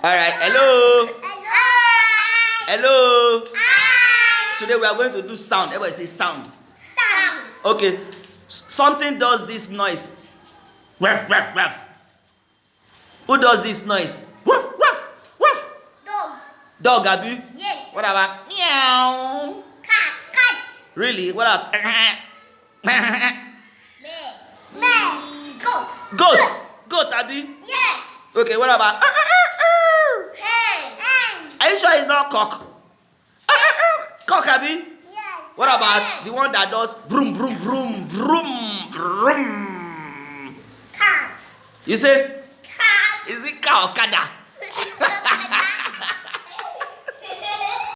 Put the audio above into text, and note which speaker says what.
Speaker 1: All right. Hello.
Speaker 2: Hi.
Speaker 1: Hello.
Speaker 2: Hi.
Speaker 1: Today we are going to do sound. Everybody say sound.
Speaker 2: Sound.
Speaker 1: Okay. Something does this noise. Ruff, ruff, ruff. Who does this noise? Ruff, ruff, ruff.
Speaker 2: Dog.
Speaker 1: Dog, Abby?
Speaker 2: Yes.
Speaker 1: What about meow?
Speaker 2: Cat. Cat.
Speaker 1: Really? What about
Speaker 2: Bear. Bear. Goat.
Speaker 1: goat? Goat, Abby?
Speaker 2: Yes.
Speaker 1: Okay, what about
Speaker 2: Hen. Hen.
Speaker 1: Are you sure it's not cock? Cock, Abby?
Speaker 2: Yes.
Speaker 1: What about
Speaker 2: Hen.
Speaker 1: the one that does vroom, vroom, vroom, vroom, vroom?
Speaker 2: Cat.
Speaker 1: You say,
Speaker 2: Cat.
Speaker 1: is it cow or kada?